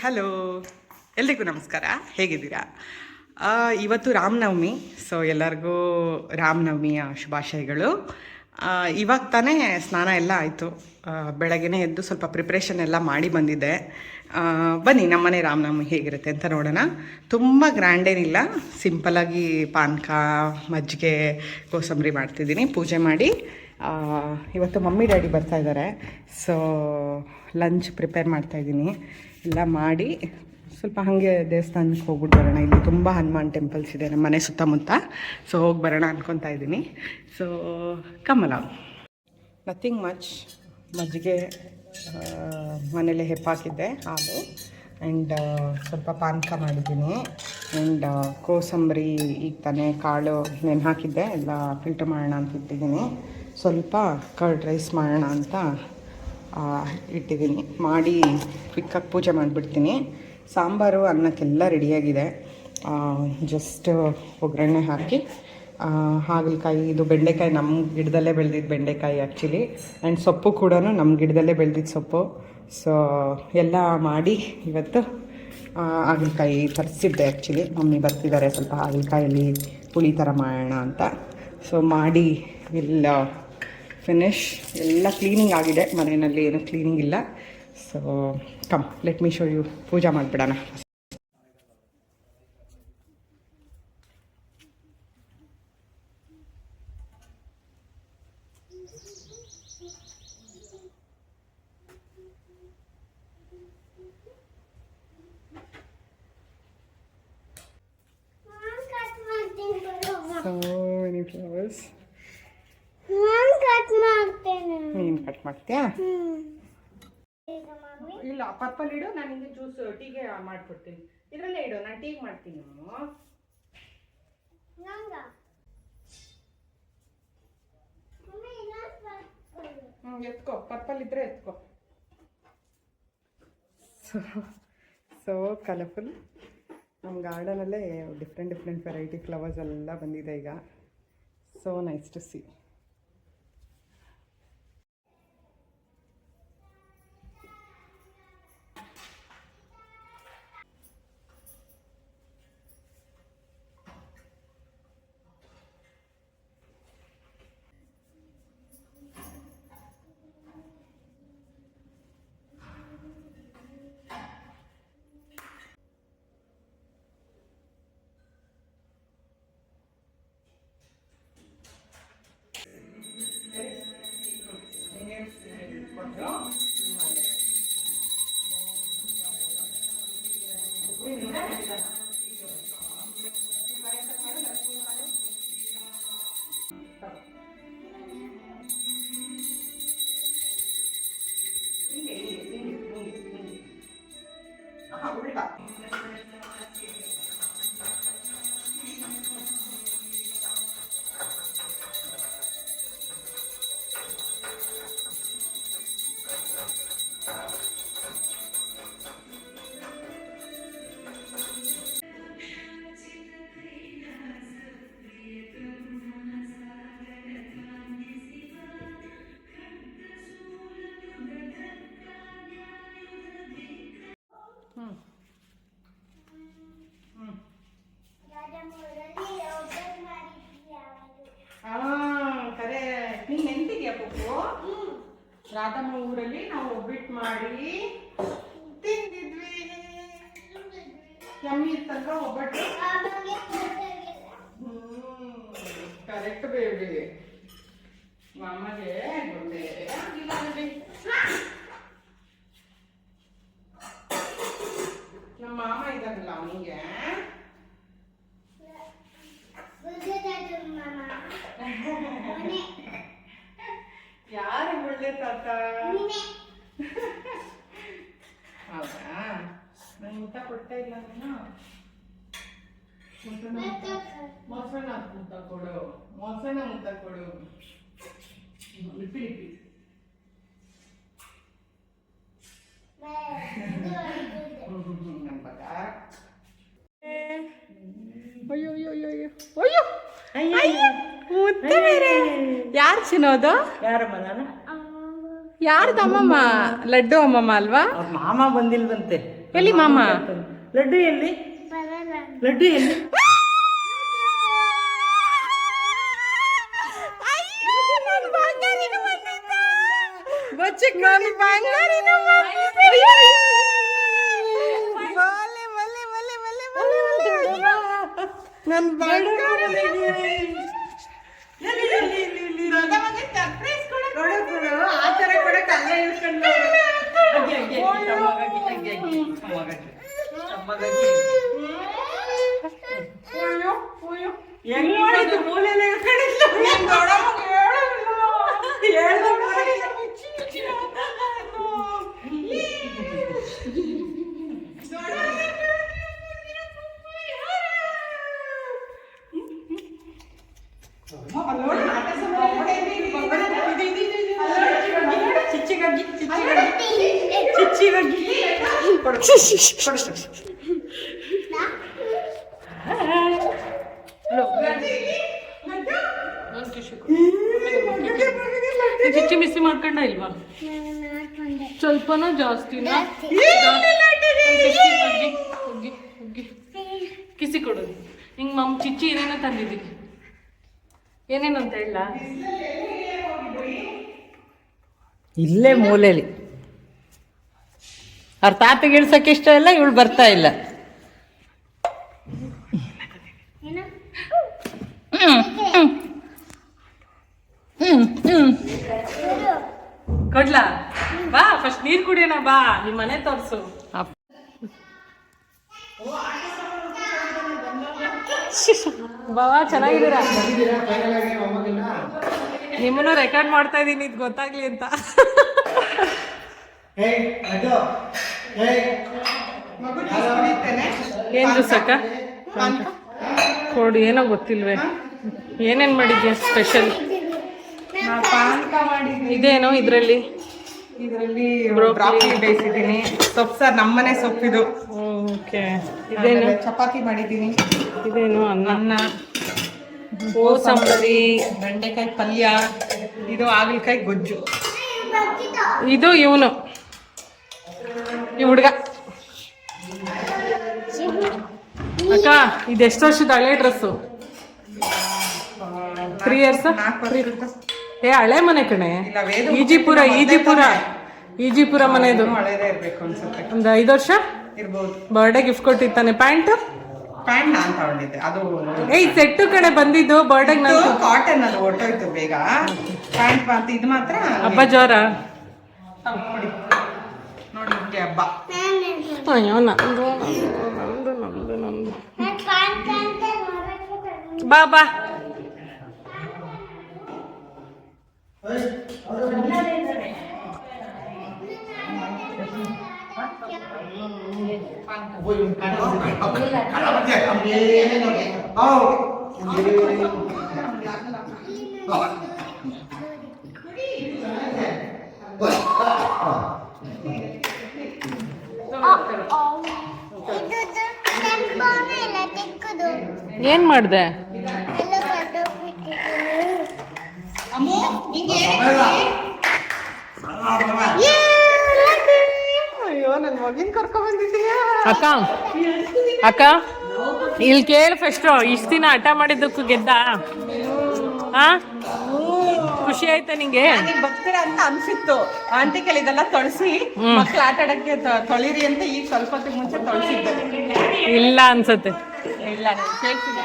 Hello, ಎಲ್ರಿಗೂ ನಮಸ್ಕಾರ. ಹೇಗಿದ್ದೀರಾ? ಇವತ್ತು ರಾಮನವಮಿ, ಸೊ ಎಲ್ಲರಿಗೂ ರಾಮನವಮಿಯ ಶುಭಾಶಯಗಳು. ಇವಾಗ ತಾನೇ ಸ್ನಾನ ಎಲ್ಲ ಆಯಿತು. ಬೆಳಗ್ಗೆನೇ ಎದ್ದು ಸ್ವಲ್ಪ ಪ್ರಿಪ್ರೇಷನ್ ಎಲ್ಲ ಮಾಡಿ ಬಂದಿದ್ದೆ. ಬನ್ನಿ ನಮ್ಮನೆ ರಾಮನವಮಿ ಹೇಗಿರುತ್ತೆ ಅಂತ ನೋಡೋಣ. ತುಂಬ ಗ್ರ್ಯಾಂಡೇನಿಲ್ಲ, ಸಿಂಪಲಾಗಿ ಪಾನಕ, ಮಜ್ಜಿಗೆ, ಕೋಸಂಬರಿ ಮಾಡ್ತಿದ್ದೀನಿ. ಪೂಜೆ ಮಾಡಿ ಇವತ್ತು ಮಮ್ಮಿ ಡ್ಯಾಡಿ ಬರ್ತಾ ಇದ್ದಾರೆ. ಸೊ ಲಂಚ್ ಪ್ರಿಪೇರ್ ಮಾಡ್ತಾಯಿದ್ದೀನಿ. ಎಲ್ಲ ಮಾಡಿ ಸ್ವಲ್ಪ ಹಾಗೆ ದೇವಸ್ಥಾನಕ್ಕೆ ಹೋಗ್ಬಿಟ್ಟು ಬರೋಣ. ಇಲ್ಲಿ ತುಂಬ ಹನುಮಾನ್ ಟೆಂಪಲ್ಸ್ ಇದೆ ನಮ್ಮ ಮನೆ ಸುತ್ತಮುತ್ತ. ಸೊ ಹೋಗಿ ಬರೋಣ ಅಂದ್ಕೊತಾ ಇದ್ದೀನಿ. ಸೊ ಕಮಲ ನಥಿಂಗ್ ಮಚ್. ಮಜ್ಜಿಗೆ ಮನೇಲೆ ಹೆಪ್ಪಾಕಿದ್ದೆ, ಹಾಲು, ಆ್ಯಂಡ್ ಸ್ವಲ್ಪ ಪಾನಕ ಮಾಡಿದ್ದೀನಿ. ಆ್ಯಂಡ್ ಕೋಸಂಬರಿ ಈಗ ತಾನೇ ಕಾಳು ನೆನೆ ಹಾಕಿದ್ದೆ, ಎಲ್ಲ ಫಿಲ್ಟರ್ ಮಾಡೋಣ ಅಂತ ಇಟ್ಟಿದ್ದೀನಿ. ಸ್ವಲ್ಪ ಕರ್ಡ್ ರೈಸ್ ಮಾಡೋಣ ಅಂತ ಇಟ್ಟಿದ್ದೀನಿ. ಮಾಡಿ ಕ್ವಿಕ್ಕಾಗಿ ಪೂಜೆ ಮಾಡಿಬಿಡ್ತೀನಿ. ಸಾಂಬಾರು ಅನ್ನಕ್ಕೆಲ್ಲ ರೆಡಿಯಾಗಿದೆ. ಜಸ್ಟ್ ಒಗ್ಗರಣೆ ಹಾಕಿ ಹಾಗಲಕಾಯಿ, ಇದು ಬೆಂಡೆಕಾಯಿ ನಮ್ಮ ಗಿಡದಲ್ಲೇ ಬೆಳೆದಿದ್ದು ಬೆಂಡೆಕಾಯಿ ಆ್ಯಕ್ಚುಲಿ. ಆ್ಯಂಡ್ ಸೊಪ್ಪು ಕೂಡ ನಮ್ಮ ಗಿಡದಲ್ಲೇ ಬೆಳೆದಿದ್ದು ಸೊಪ್ಪು. ಸೊ ಎಲ್ಲ ಮಾಡಿ ಇವತ್ತು ಹಾಗಲಕಾಯಿ ತರಿಸಿದ್ದೆ ಆ್ಯಕ್ಚುಲಿ. ಮಮ್ಮಿ ಬರ್ತಿದ್ದಾರೆ, ಸ್ವಲ್ಪ ಹಾಗಲಕಾಯಲ್ಲಿ ಹುಳಿ ಥರ ಮಾಡೋಣ ಅಂತ. ಸೊ ಮಾಡಿ ಎಲ್ಲ ಫಿನಿಶ್. ಎಲ್ಲ ಕ್ಲೀನಿಂಗ್ ಆಗಿದೆ, ಮನೆಯಲ್ಲಿ ಏನೂ ಕ್ಲೀನಿಂಗ್ ಇಲ್ಲ. So come let me show you. ಪೂಜೆ ಮಾಡಿಬಿಡೋಣ. ಫ್ಲವರ್ಸ್ ನೀನು ಕಟ್ ಮಾಡ್ತೀಯಾ? ಇಲ್ಲ, ಪರ್ಪಲ್ ಇಡು, ನಾನು ನಿಮಗೆ ಜ್ಯೂಸ್ ಟೀಗೆ ಮಾಡಿಕೊಡ್ತೀನಿ. ಇದರಲ್ಲೇ ಇಡು, ನಾನು ಟೀಗೆ ಮಾಡ್ತೀನಿ. ಎತ್ಕೋ, ಪರ್ಪಲ್ ಇದ್ರೆ ಎತ್ಕೋ. So colourful. ನಮ್ಮ ಗಾರ್ಡನಲ್ಲೇ ಡಿಫ್ರೆಂಟ್ ವೆರೈಟಿ ಫ್ಲವರ್ಸ್ ಎಲ್ಲ ಬಂದಿದೆ ಈಗ. So nice to see. ನೀನು ನೆನ್ಪಿದ್ಯಾ ಪಪ್ಪು? ರಾಧಮ್ಮ ಊರಲ್ಲಿ ನಾವು ಒಬ್ಬಿಟ್ಟು ಮಾಡಿ ತಿಂದಿದ್ವಿ. ಯಮ್ಮಿ ಇತ್ತಲ್ವ ಒಬ್ಬಟ್ಟು? Correct baby. ಮಾಮಗೆ ಗೊತ್ತೇ ನಮ್ಮ ಮಾಮ ಇದ್ದಾರಲ್ಲ ಅವನಿಗೆ ಯಾರು ಒಳ್ಳೆ ತಾತ? ಹೌದಾ? ನಾನು ಊಟ ಕೊಡ್ತಾ ಇಲ್ಲ. ನೀನು ಮೊಸರನ್ನ ಮುದ್ದ ಕೊಡು, ಮೊಸರನ್ನ ಮುದ್ದ ಕೊಡು. ಲಿಪಿ ಲಿಪಿ ಅಯ್ಯೋ ಅಯ್ಯೋ ಅಯ್ಯೋ ಅಯ್ಯೋ ಅಯ್ಯೋ ಮುದ್ದೆ ಬೇರೆ. ಯಾರು ಚಿನ್ನೋದು? ಯಾರಮ್ಮ? ನಾನು. ಯಾರ್ದು ಅಮ್ಮಮ್ಮ? ಲಡ್ಡು ಅಮ್ಮಮ್ಮ ಅಲ್ವಾ? ಅವ್ರ ಮಾಮ ಬಂದಿಲ್ವಂತೆ. ಎಲ್ಲಿ ಮಾಮ? ಲಡ್ಡು ಎಲ್ಲಿ? ಲಡ್ಡು ಎಲ್ಲಿ? ನನ್ ಚಿಚ್ಚಿ ಮಿಸಿ ಮಾಡ್ಕೊಂಡ ಇಲ್ವಾ? ಸ್ವಲ್ಪನೂ ಜಾಸ್ತಿನ ಕಿಸಿ ಕೊಡೋದು. ಹಿಂಗೆ ಮಮ್ಮ ಚಿಚ್ಚಿ ಏನೇನೋ ತಂದಿದ್ದೀವಿ. ಏನೇನು ಅಂತ ಹೇಳ? ಇಲ್ಲೇ ಮೂಲೆಯಲ್ಲಿ ಅವ್ರ ತಾತಗೆ ಇಳ್ಸಕ್ಕೆ ಇಷ್ಟ ಇಲ್ಲ, ಇವಳು ಬರ್ತಾ ಇಲ್ಲ. ಕೊಡ್ಲಾ? ಬಾ ಫಸ್ಟ್ ನೀರು ಕುಡಿಯೋಣ. ಬಾ ನಿಮ್ಮ ಮನೆ ತೋರಿಸು. ಬಾವಾ ಚೆನ್ನಾಗಿದ್ದೀರಾ? ನಿಮ್ಮನ್ನು ರೆಕಾರ್ಡ್ ಮಾಡ್ತಾ ಇದ್ದೀನಿ, ಇದು ಗೊತ್ತಾಗ್ಲಿ ಅಂತ. ಏನ್ ಜ್ಯೂಸಕ್ಕ? ಕೊಡು. ಏನೋ ಗೊತ್ತಿಲ್ವೇ? ಏನೇನು ಮಾಡಿದ್ಯಾ ಸ್ಪೆಷಲ್? ಇದೇನೋ ಇದರಲ್ಲಿ ಬ್ರಾಕೊಲಿ ಬೇಯಿಸಿದ್ದೀನಿ. ಸೊಪ್ಪು ಸರ್, ನಮ್ಮನೆ ಸೊಪ್ಪಿದು. ಓಕೆ. ಇದೇನು? ಚಪಾತಿ ಮಾಡಿದ್ದೀನಿ. ಇದೇನು? ಅನ್ನ, ಕೋಸಂಬರಿ, ಬೆಂಡೆಕಾಯಿ ಪಲ್ಯ, ಇದು ಹಾಗಲಕಾಯಿ ಗೊಜ್ಜು. ಇದು ಇವನು ಈ ಹುಡುಗ. ಅಕ್ಕ ಇದೆಷ್ಟು ವರ್ಷದ ಹಳೆ ಡ್ರೆಸ್ಸು? 3 years. ಏ ಹಳೆ ಮನೆ ಕಣೆ. ಈಜಿಪುರ ಮನೆದು. ಹಳೇದೇ ಇರ್ಬೇಕು ಅನ್ಸುತ್ತೆ. ಒಂದು 5 ವರ್ಷ ಇರ್ಬೋದು. Birthday gift ಕೊಟ್ಟಿತ್ತಾನೆ. ಪ್ಯಾಂಟ್ ನಾನು ತಗೊಂಡಿದ್ದೆ. ಅದು ಸೆಟ್ಟು ಕಡೆ ಬಂದಿದ್ದು ಬರ್ಡೇ. ಕಾಟನ್ ಅದು ಹೊಟ್ಟೋಯ್ತು ಬೇಗ. ಪ್ಯಾಂಟ್ ಮಾತ್ರ ಇದು ಮಾತ್ರ ಹಬ್ಬ ಜೋರ. ನೋಡಿ ಹಬ್ಬ. ಅಯ್ಯೋ ನಂದು ನಂದು ನಂದು ನಂದು. ಬಾ ಬಾ. ಏನ್ ಮಾಡ್ದೆ? ಅಯ್ಯೋ ನನ್ನ ಮಗಿನ ಕರ್ಕೊಂಡ್ ಬಂದಿದ್ದೀಯಾ ಅಕ್ಕ? ಅಕ್ಕ ಇಲ್ಲಿ ಕೇಳು ಫಸ್ಟ್. ಇಷ್ಟ ದಿನ ಹಠ ಮಾಡಿದ್ದಕ್ಕೂ ಗೆದ್ದ? ಹಾ, ಖುಷಿ ಆಯ್ತಾ ನಿಂಗೆ? ಬರ್ತೀರಾ ಅಂತ ಅನ್ಸಿತ್ತು. ಆಂಟಿ ಕೈಲಿ ಇದೆಲ್ಲ ತೊಳಸಿ ಮಕ್ಳು ಆಟ ಆಡಕ್ಕೆ ತೊಳಿರಿ ಅಂತ ಈಗ ಸ್ವಲ್ಪ ಹೊತ್ತಿಗೆ ಮುಂಚೆ ತೊಳಸಿದ್ದೆ. ಇಲ್ಲ ಅನ್ಸತ್ತೆ. ಇಲ್ಲ ಕೇಳ್ತೀನಿ.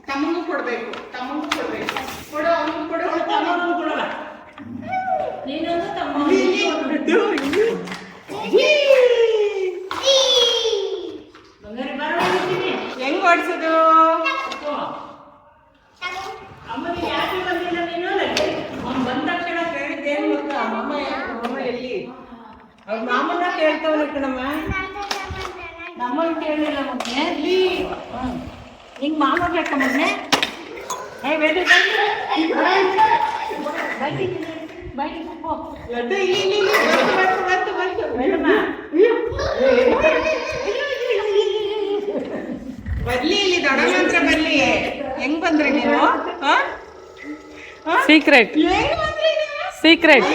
ತಮ್ಮಂಗೂ ಕೊಡ್ಬೇಕು. ಕೊಡು, ಅವನಿಗೂ ಕೊಡು. ಹೆಂಗ್ ಓಡಿಸೋದು? ಅವ್ರ ಮಾಮನ್ನ ಕೇಳ್ತಾವನ ಕಣಮ್ಮ. ನಮ್ಮನ್ನ ಕೇಳಿಲ್ಲ ಮೊನ್ನೆ. ಹಿಂಗ್ ಮಾಮ ಬೇಕ ಮೊನ್ನೆ. ಲಡ್ಡು ಇಲ್ಲಿ ಬರ್ಲಿ ಇಲ್ಲಿ ದೊಡ್ಡಮ್ಮ ಹತ್ರ ಬರ್ಲಿ. ಹೆಂಗ್ ಬಂದ್ರಿ ನೀವು? Secret secret.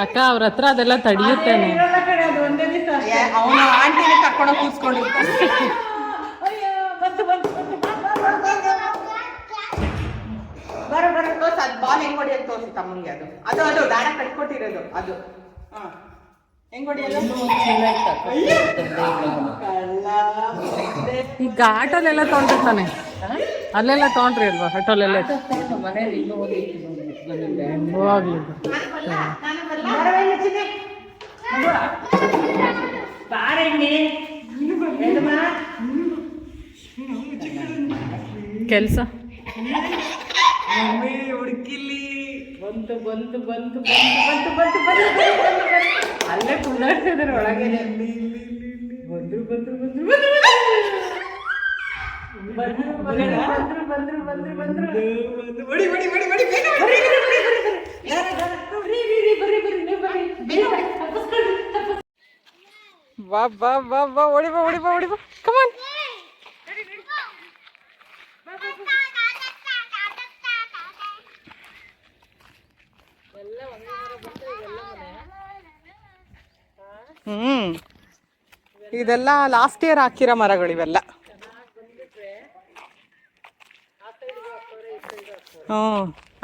ಅಕ್ಕ ಅವ್ರ ಹತ್ರ ಅದೆಲ್ಲ ತಡಿಯುತ್ತೇನೆ. ಅವನು ಆಂಟಿನ ಕರ್ಕೊಂಡು ಕೂತ್ಕೊಂಡಿರ್ತಾನೆ. ತೋರ್ಸ ಅದು ಬಾಲ್ ಹೆಂಗ್ ಹೊಡಿಯೋದು ತೋರಿಸಿ ತಮ್ಮಂಗೆ. ಅದು ಅದು ಅದು ದಾರ ಕಟ್ಕೊಟ್ಟಿರೋದು ಅದು. ಹೆಂಗ್ ಹೊಡಿಯೋದು? ಈಗ ಆಟೋಲೆಲ್ಲ ತೊಗೊಂಡಿರ್ತಾನೆ. ಅಲ್ಲೆಲ್ಲ ತೊಗೊಂಡ್ರಿ ಅಲ್ವಾ ಆಟೋಲೆಲ್ಲ? ಹೋಗ್ಲಿ ಕೆಲಸ ಹುಡುಕಿಲಿ ಬಂತು ಬಂತು ಬಂತು ಬಂತು ಬಂತು ಬಂತು ಬಂತು ಅಲ್ಲೇ ಕುಳ್ಳಾಡ್ತಿದ್ದಾರೆ ಒಳಗೆ. ಬಂದ್ರು ಬಂದ್ರು ಬಂದ್ರು ಬಂದ್ರು ಬಂದ್ರು ಬಂದ್ರು ಹೊಡಿ ಹೊಡಿ ಹೊಡಿ ಹೊಡಿ ಬೇಗ ಬಾ ಬಾ ಬಾ ಬಾ ಹೊಡಿ ಬಾ ಹೊಡಿ ಬಾ ಹೊಡಿ ಬಾ. ಕಮಾನ್ ಇದೆಲ್ಲ ಲಾಸ್ಟ್ ಇಯರ್ ಹಾಕಿರೋ ಮರಗಳು ಇವೆಲ್ಲ.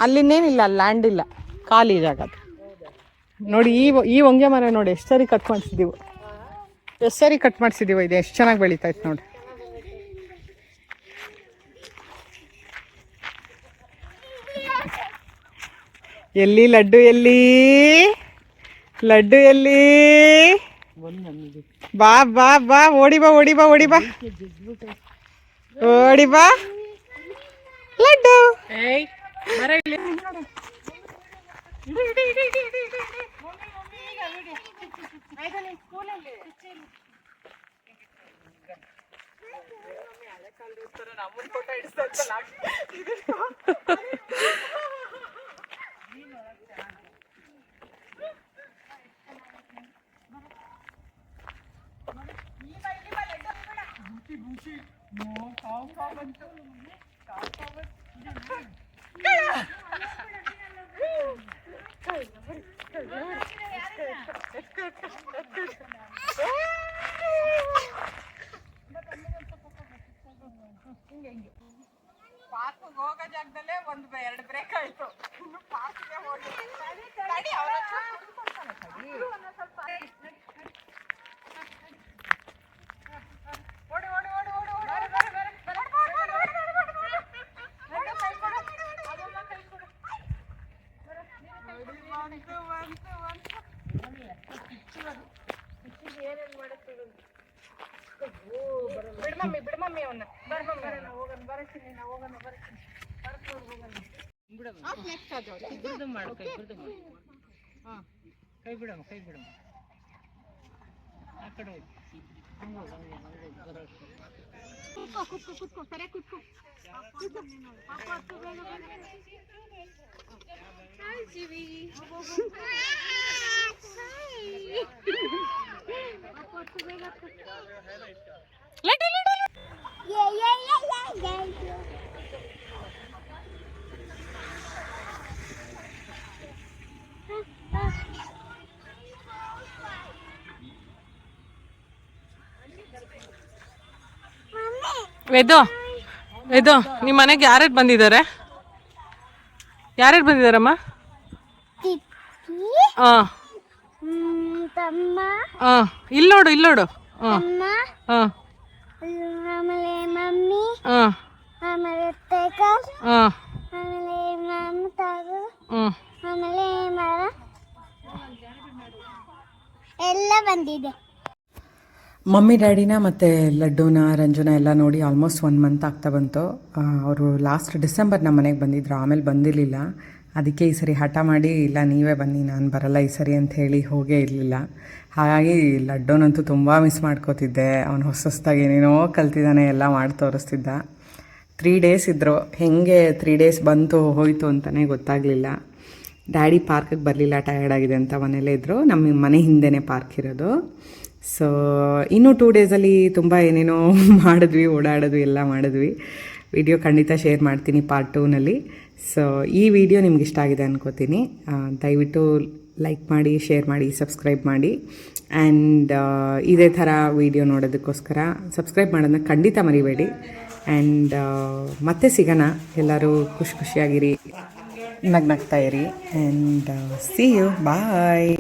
ಅಲ್ಲಿನ್ನೇನಿಲ್ಲ, ಅಲ್ಲಿ ಲ್ಯಾಂಡ್ ಇಲ್ಲ, ಖಾಲಿ ಜಾಗ ಅದು. ನೋಡಿ ಈ ಹೊಂಗೆ ಮರ ನೋಡಿ ಎಷ್ಟು ಸರಿ ಕಟ್ ಮಾಡಿಸಿದೀವಿ, ಎಷ್ಟು ಸರಿ ಕಟ್ ಮಾಡಿಸಿದೀವಿ. ಇದು ಎಷ್ಟು ಚೆನ್ನಾಗಿ ಬೆಳೀತಾ ಇತ್ತು ನೋಡಿ. ಎಲ್ಲಿ ಲಡ್ಡು, ಎಲ್ಲಿ ಲಡ್ಡು, ಎಲ್ಲಿ? ಬಾ ಬಾ ಬಾ ಓಡಿ ಬಾ ಓಡಿ ಬಾ ಓಡಿ ಬಾ ಓಡಿ ಬಾ ಲಡ್ಡು. ಪಾರ್ಕ್ಗೆ ಹೋಗೋ ಜಾಗದಲ್ಲೇ ಒಂದು 2 ಬ್ರೇಕ್ ಆಯ್ತು. ಇನ್ನು ಪಾರ್ಕ್ಗೆ ಹೋಗಿ ಬಿಡ್ಮಮ್ಮಿ ಅವನ್ನ ಕೈ ಬಿಡಮ್ಮ ಕೈ ಬಿಡಮ್ಮ ಆ ಕಡೆ ಹೋಗಿ ಕುತ್ಕೋ ಸರಿ ಕುತ್ಕೋ. ಇದು ನಿಮ್ಮ ಮನೆಗೆ ಯಾರ್ಯಾರು ಬಂದಿದ್ದಾರೆ? ಯಾರ್ಯಾರು ಬಂದಿದ್ದಾರಮ್ಮ? ಹಾಂ ಹಾಂ ಇಲ್ಲಿ ನೋಡು ಇಲ್ಲಿ ನೋಡು. ಹಾಂ ಹಾಂ ಆಮೇಲೆ ಮಮ್ಮಿ, ಹಾಂ ಆಮೇಲೆ ತೇಕಲ್, ಹಾಂ ಆಮೇಲೆ ಮಮತಾಗು, ಹ್ಞೂ ಆಮೇಲೆ ಮರ ಎಲ್ಲ ಬಂದಿದೆ. ಮಮ್ಮಿ ಡ್ಯಾಡಿನ ಮತ್ತು ಲಡ್ಡುನ ರಂಜುನ ಎಲ್ಲ ನೋಡಿ ಆಲ್ಮೋಸ್ಟ್ 1 ಮಂತ್ ಆಗ್ತಾ ಬಂತು. ಅವರು ಲಾಸ್ಟ್ ಡಿಸೆಂಬರ್ ನಮ್ಮ ಮನೆಗೆ ಬಂದಿದ್ರು, ಆಮೇಲೆ ಬಂದಿರಲಿಲ್ಲ. ಅದಕ್ಕೆ ಈ ಸರಿ ಹಠ ಮಾಡಿ ಇಲ್ಲ ನೀವೇ ಬನ್ನಿ ನಾನು ಬರಲ್ಲ ಈ ಸರಿ ಅಂತ ಹೇಳಿ ಹೋಗೇ ಇರಲಿಲ್ಲ. ಹಾಗಾಗಿ ಲಡ್ಡೋನಂತೂ ತುಂಬ ಮಿಸ್ ಮಾಡ್ಕೋತಿದ್ದೆ. ಅವನು ಹೊಸದಾಗಿ ಏನೇನೋ ಕಲ್ತಿದ್ದಾನೆ, ಎಲ್ಲ ಮಾಡಿ ತೋರಿಸ್ತಿದ್ದ. 3 ಡೇಸ್ ಇದ್ದರು. ಹೇಗೆ 3 ಡೇಸ್ ಬಂತು ಹೋಯಿತು ಅಂತಲೇ ಗೊತ್ತಾಗಲಿಲ್ಲ. ಡ್ಯಾಡಿ ಪಾರ್ಕಿಗೆ ಬರಲಿಲ್ಲ, ಟಯರ್ಡ್ ಆಗಿದೆ ಅಂತ ಮನೇಲೇ ಇದ್ದರು. ನಮ್ಮ ಮನೆ ಹಿಂದೆನೇ ಪಾರ್ಕ್ ಇರೋದು. ಸೊ ಇನ್ನೂ 2 ಡೇಸಲ್ಲಿ ತುಂಬ ಏನೇನೋ ಮಾಡಿದ್ವಿ, ಓಡಾಡಿದ್ವಿ, ಎಲ್ಲ ಮಾಡಿದ್ವಿ. ವಿಡಿಯೋ ಖಂಡಿತ ಶೇರ್ ಮಾಡ್ತೀನಿ ಪಾರ್ಟ್ 2ನಲ್ಲಿ. ಸೊ ಈ ವಿಡಿಯೋ ನಿಮ್ಗೆ ಇಷ್ಟ ಆಗಿದೆ ಅನ್ಕೋತೀನಿ. ದಯವಿಟ್ಟು ಲೈಕ್ ಮಾಡಿ, ಶೇರ್ ಮಾಡಿ, ಸಬ್ಸ್ಕ್ರೈಬ್ ಮಾಡಿ. ಆ್ಯಂಡ್ ಇದೇ ಥರ ವಿಡಿಯೋ ನೋಡೋದಕ್ಕೋಸ್ಕರ ಸಬ್ಸ್ಕ್ರೈಬ್ ಮಾಡೋದನ್ನ ಖಂಡಿತ ಮರಿಬೇಡಿ. ಆ್ಯಂಡ್ ಮತ್ತೆ ಸಿಗೋಣ. ಎಲ್ಲರೂ ಖುಷಿಯಾಗಿರಿ, ನಗ್ನಗ್ತಾ ಇರಿ. And see you, bye.